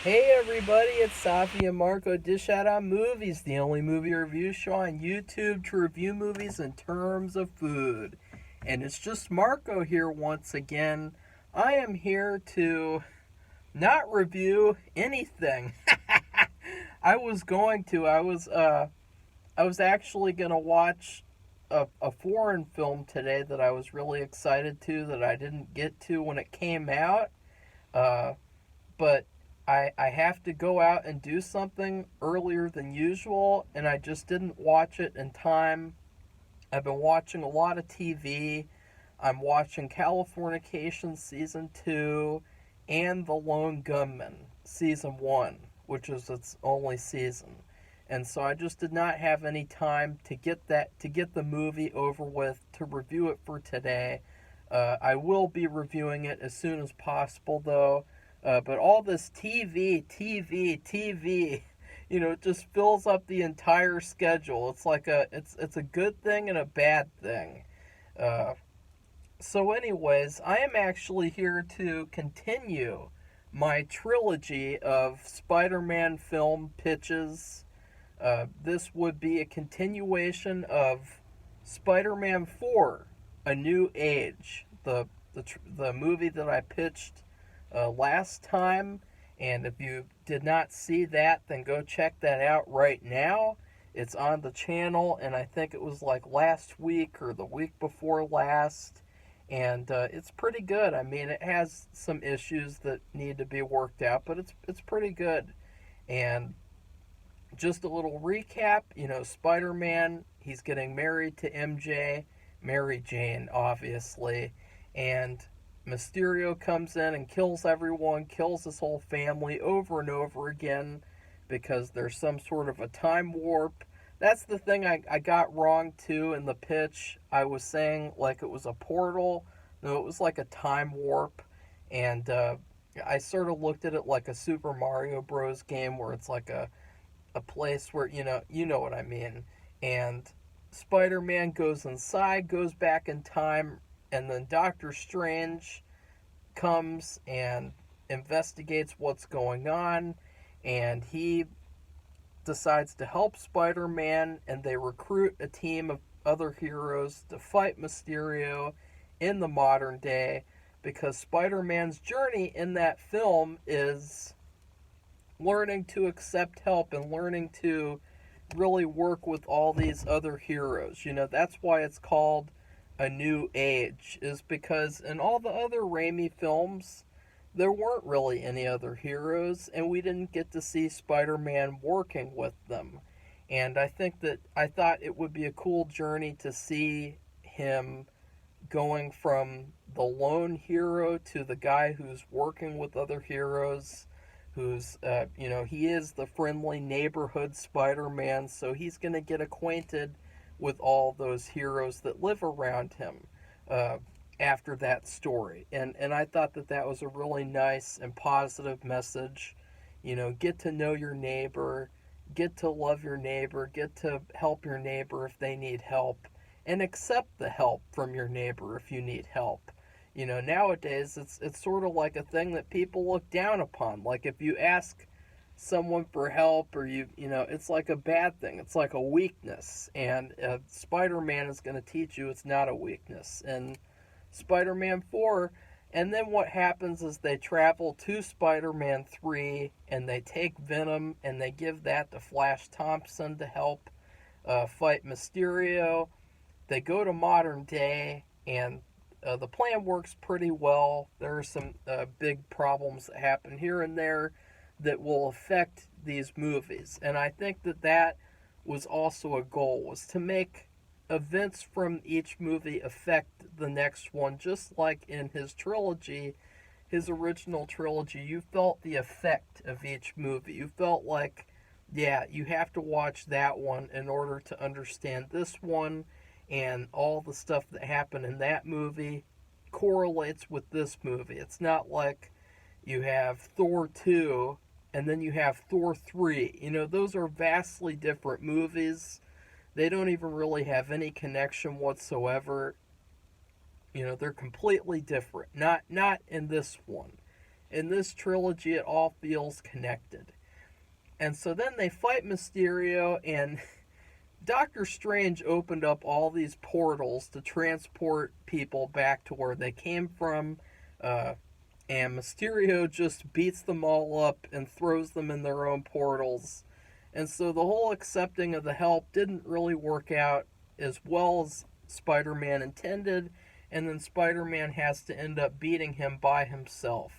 Hey everybody, it's Safi and Marco Dish Out on Movies, the only movie review show on YouTube to review movies in terms of food. And it's just Marco here once again. I am here to not review anything. I was actually gonna watch a foreign film today that I was really excited to that I didn't get to when it came out. Uh, but I have to go out and do something earlier than usual, and I just didn't watch it in time. I've been watching a lot of TV. I'm watching Californication Season 2 and The Lone Gunman Season 1, which is its only season. And so I just did not have any time to get the movie over with to review it for today. I will be reviewing it as soon as possible though. But all this TV, it just fills up the entire schedule. It's a good thing and a bad thing. Uh, so, anyways, I am actually here to continue my trilogy of Spider-Man film pitches. This would be a continuation of Spider-Man 4: A New Age, the movie that I pitched last time. And if you did not see that, then go check that out right now. It's on the channel, and I think it was like last week or the week before last. And it's pretty good. I mean, it has some issues that need to be worked out, but it's pretty good. And just a little recap, Spider-Man, he's getting married to MJ, Mary Jane, obviously, and Mysterio comes in and kills everyone, kills his whole family over and over again because there's some sort of a time warp. That's the thing I got wrong too in the pitch. I was saying like it was a portal. No, it was like a time warp. And I sort of looked at it like a Super Mario Bros. Game where it's like a place where you know what I mean. And Spider-Man goes inside, goes back in time, and then Doctor Strange comes and investigates what's going on, and he decides to help Spider-Man, and they recruit a team of other heroes to fight Mysterio in the modern day because Spider-Man's journey in that film is learning to accept help and learning to really work with all these other heroes. That's why it's called A New Age, is because in all the other Raimi films, there weren't really any other heroes, and we didn't get to see Spider Man working with them. And I thought it would be a cool journey to see him going from the lone hero to the guy who's working with other heroes, he is the friendly neighborhood Spider-Man, so he's going to get acquainted with all those heroes that live around him uh, after that story. And I thought that was a really nice and positive message. Get to know your neighbor, get to love your neighbor, get to help your neighbor if they need help, and accept the help from your neighbor if you need help. Nowadays it's sort of like a thing that people look down upon. Like if you ask someone for help or it's like a bad thing. It's like a weakness. And Spider-Man is going to teach you it's not a weakness. And Spider-Man 4, and then what happens is they travel to Spider-Man 3 and they take Venom and they give that to Flash Thompson to help fight Mysterio. They go to modern day, and the plan works pretty well. There are some big problems that happen here and there that will affect these movies, and I think that was also a goal, was to make events from each movie affect the next one, just like in his trilogy, his original trilogy. You felt the effect of each movie. You felt like, yeah, you have to watch that one in order to understand this one, and all the stuff that happened in that movie correlates with this movie. It's not like you have Thor 2 and then you have Thor 3. Those are vastly different movies. They don't even really have any connection whatsoever. They're completely different. Not in this one. in this trilogy it all feels connected. And so then they fight Mysterio, and Doctor Strange opened up all these portals to transport people back to where they came from. And Mysterio just beats them all up and throws them in their own portals. And so the whole accepting of the help didn't really work out as well as Spider Man intended, and then Spider Man has to end up beating him by himself.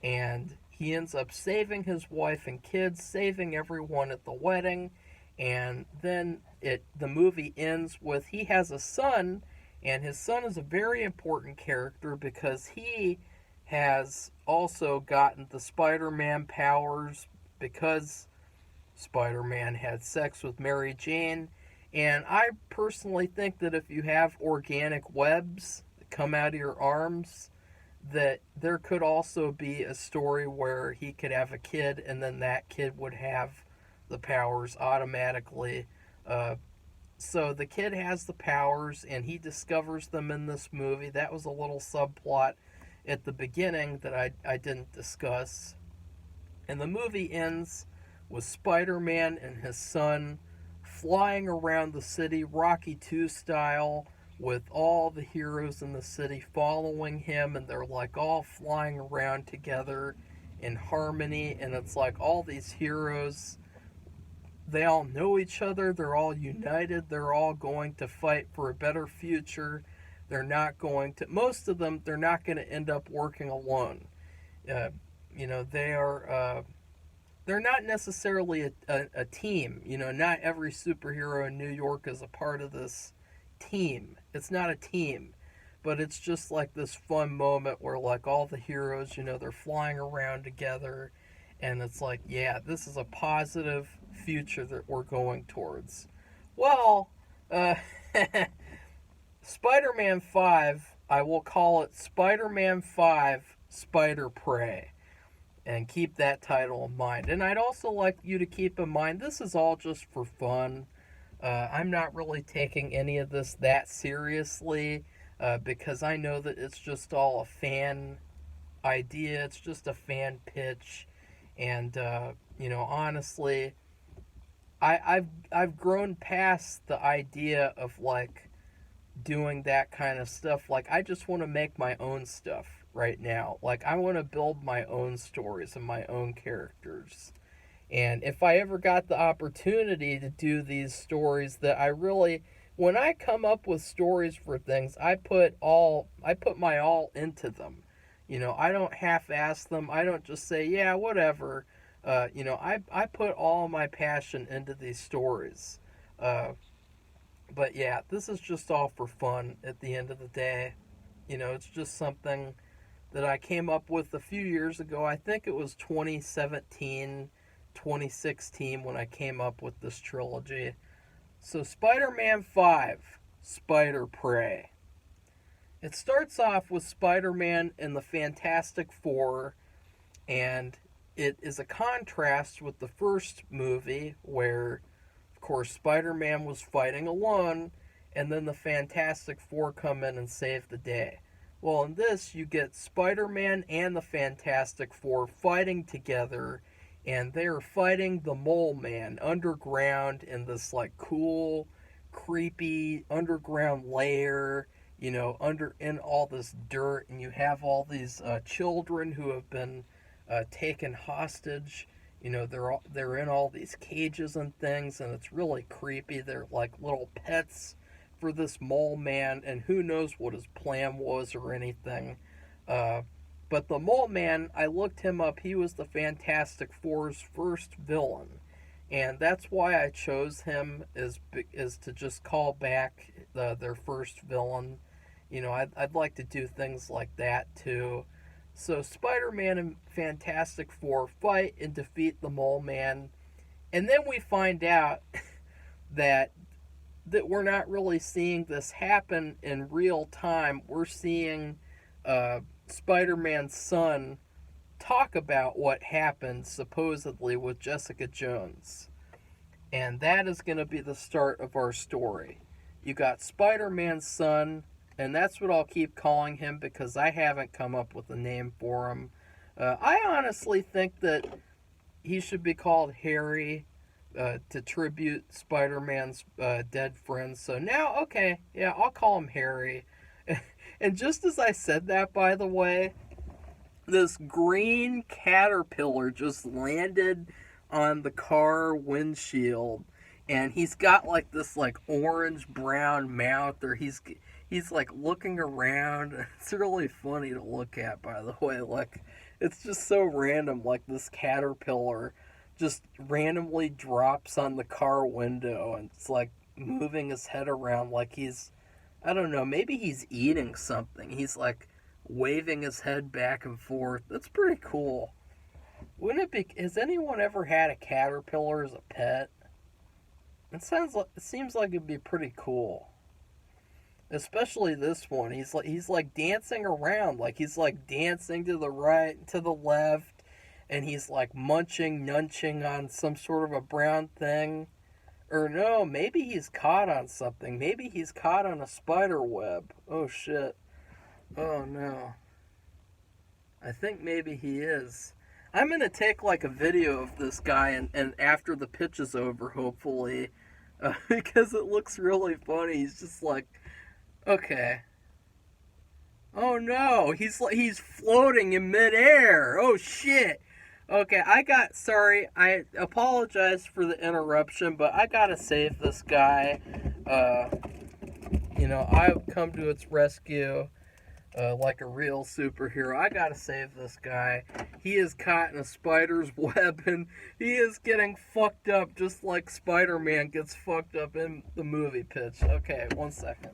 And he ends up saving his wife and kids, saving everyone at the wedding, and then the movie ends with he has a son, and his son is a very important character because he has also gotten the Spider-Man powers because Spider-Man had sex with Mary Jane. And I personally think that if you have organic webs that come out of your arms, that there could also be a story where he could have a kid and then that kid would have the powers automatically. So the kid has the powers and he discovers them in this movie. That was a little subplot at the beginning that I didn't discuss. And the movie ends with Spider-Man and his son flying around the city, Rocky 2 style, with all the heroes in the city following him, and they're like all flying around together in harmony, and it's like all these heroes, they all know each other, they're all united, they're all going to fight for a better future. They're not going to, most of them, they're not going to end up working alone. They are, they're not necessarily a team. Not every superhero in New York is a part of this team. It's not a team, but it's just like this fun moment where like all the heroes, they're flying around together, and it's like, yeah, this is a positive future that we're going towards. Well, Spider-Man 5, I will call it Spider-Man 5 Spider Prey, and keep that title in mind. And I'd also like you to keep in mind, this is all just for fun. I'm not really taking any of this that seriously because I know that it's just all a fan idea. It's just a fan pitch, and honestly, I've grown past the idea of like doing that kind of stuff. Like I just want to make my own stuff right now. Like I want to build my own stories and my own characters. And if I ever got the opportunity to do these stories that I really, when I come up with stories for things, I put my all into them. I don't half-ass them. I don't just say, yeah, whatever. I put all my passion into these stories. But yeah, this is just all for fun at the end of the day. It's just something that I came up with a few years ago. I think it was 2017, 2016 when I came up with this trilogy. So Spider-Man 5, Spider Prey. It starts off with Spider-Man and the Fantastic Four, and it is a contrast with the first movie where, of course, Spider-Man was fighting alone, and then the Fantastic Four come in and save the day. Well, in this, you get Spider-Man and the Fantastic Four fighting together, and they are fighting the Mole Man underground in this, like, cool, creepy underground lair, in all this dirt, and you have all these children who have been taken hostage. They're in all these cages and things, and it's really creepy. They're like little pets for this Mole Man, and who knows what his plan was or anything. But the Mole Man, I looked him up. He was the Fantastic Four's first villain, and that's why I chose him is to just call back their first villain. I'd like to do things like that too. So Spider-Man and Fantastic Four fight and defeat the Mole Man, and then we find out that we're not really seeing this happen in real time. We're seeing Spider-Man's son talk about what happened supposedly with Jessica Jones. And that is going to be the start of our story. You got Spider-Man's son, and that's what I'll keep calling him because I haven't come up with a name for him. I honestly think that he should be called Harry to tribute Spider-Man's dead friends. So now, okay, yeah, I'll call him Harry. And just as I said that, by the way, this green caterpillar just landed on the car windshield, and he's got like this like orange brown mouth, or he's like looking around. It's really funny to look at, by the way. Like, it's just so random. Like, this caterpillar just randomly drops on the car window, and it's like moving his head around like he's, I don't know, maybe he's eating something. He's like waving his head back and forth. That's pretty cool. Wouldn't it be? Has anyone ever had a caterpillar as a pet? It seems like it'd be pretty cool. Especially this one. He's like dancing around, like he's like dancing to the right, to the left, and he's like nunching on some sort of a brown thing. Or no, maybe he's caught on something. Maybe he's caught on a spider web. Oh shit. Oh no. I think maybe he is. I'm gonna take like a video of this guy, and after the pitch is over, hopefully, because it looks really funny. He's just like, okay. Oh no, he's floating in midair. Oh shit. Okay, sorry, I apologize for the interruption, but I gotta save this guy. Uh, I've come to its rescue. Like a real superhero. I gotta save this guy. He is caught in a spider's web, and he is getting fucked up just like Spider-Man gets fucked up in the movie pitch. Okay, 1 second.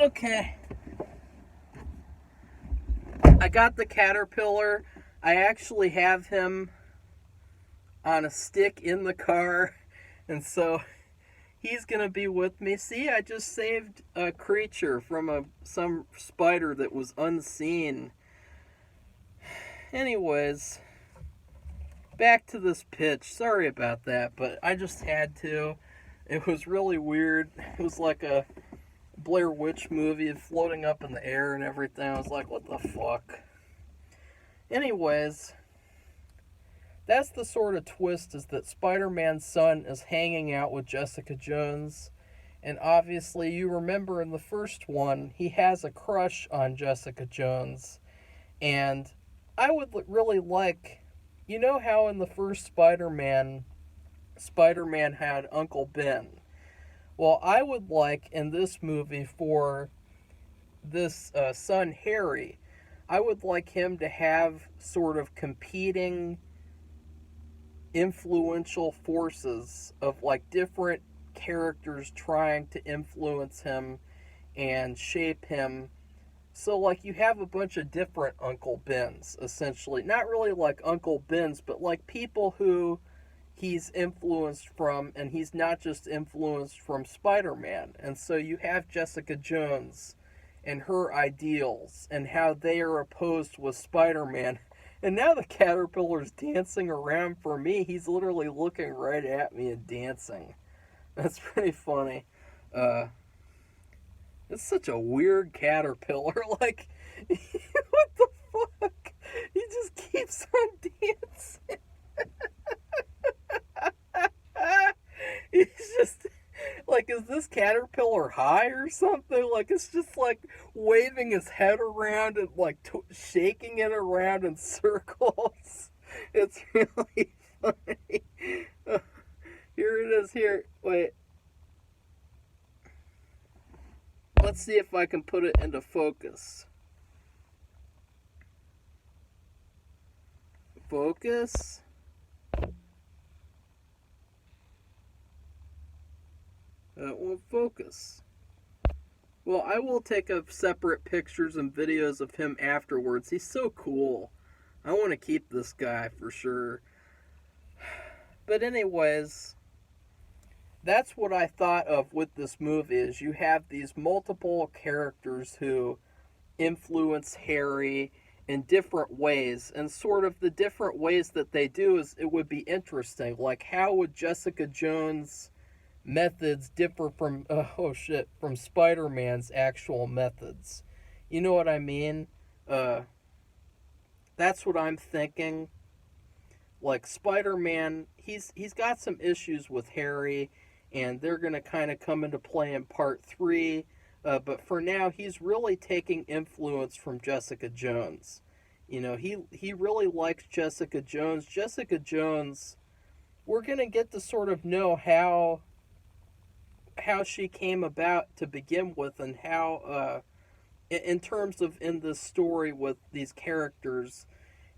Okay. I got the caterpillar. I actually have him on a stick in the car, and so he's gonna be with me. See, I just saved a creature from some spider that was unseen. Anyways, back to this pitch. Sorry about that, but I just had to. It was really weird. It was like a Blair Witch movie floating up in the air and everything. I was like, what the fuck? Anyways, that's the sort of twist, is that Spider-Man's son is hanging out with Jessica Jones. And obviously, you remember in the first one, he has a crush on Jessica Jones. And I would really like, you know how in the first Spider-Man had Uncle Ben. Well, I would like in this movie for this son Harry, I would like him to have sort of competing influential forces of like different characters trying to influence him and shape him. So like you have a bunch of different Uncle Bens, essentially. Not really like Uncle Bens, but like people who he's influenced from, and he's not just influenced from Spider-Man. And so you have Jessica Jones and her ideals and how they are opposed with Spider-Man. And now the caterpillar's dancing around for me. He's literally looking right at me and dancing. That's pretty funny. It's such a weird caterpillar. Like, what the fuck? He just keeps on dancing. He's just like, is this caterpillar high or something? Like, it's just like waving his head around and like shaking it around in circles. It's really funny. Here it is. Here, wait. Let's see if I can put it into focus. Focus. That won't focus. Well, I will take up separate pictures and videos of him afterwards. He's so cool. I want to keep this guy for sure. But anyways, that's what I thought of with this movie is you have these multiple characters who influence Harry in different ways, and sort of the different ways that they do is it would be interesting. Like, how would Jessica Jones' methods differ from from Spider-Man's actual methods? You know what I mean? That's what I'm thinking. Like, Spider-Man, he's got some issues with Harry, and they're gonna kind of come into play in part 3. But for now, he's really taking influence from Jessica Jones. You know, he really likes Jessica Jones. Jessica Jones, we're gonna get to sort of know how she came about to begin with, and how in terms of in this story with these characters,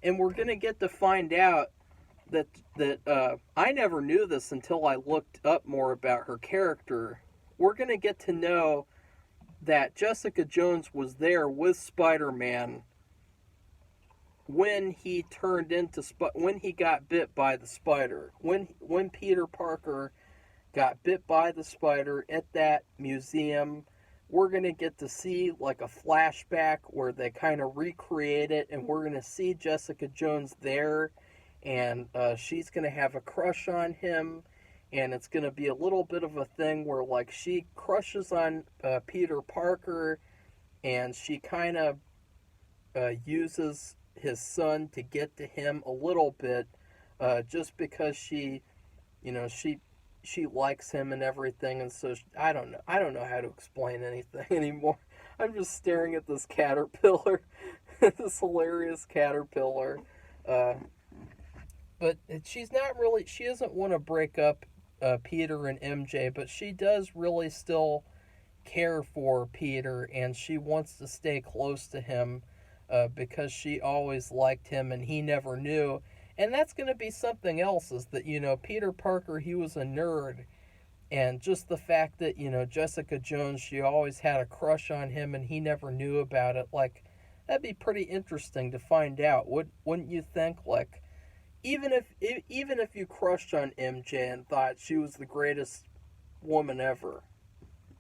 and we're gonna get to find out that I never knew this until I looked up more about her character. We're gonna get to know that Jessica Jones was there with Spider-Man when he when he got bit by the spider. When Peter Parker got bit by the spider at that museum, we're going to get to see like a flashback where they kind of recreate it, and we're going to see Jessica Jones there, and she's going to have a crush on him, and it's going to be a little bit of a thing where like she crushes on Peter Parker, and she kind of uses his son to get to him a little bit, just because she, you know, she likes him and everything, and so I don't know how to explain anything anymore. I'm just staring at this caterpillar, this hilarious caterpillar. But she doesn't want to break up Peter and MJ, but she does really still care for Peter, and she wants to stay close to him because she always liked him and he never knew. And that's going to be something else, is that, you know, Peter Parker, he was a nerd, and just the fact that, you know, Jessica Jones, she always had a crush on him and he never knew about it, like, that'd be pretty interesting to find out. Wouldn't you think? Like, even if you crushed on MJ and thought she was the greatest woman ever,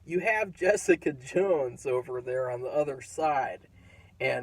you have Jessica Jones over there on the other side, and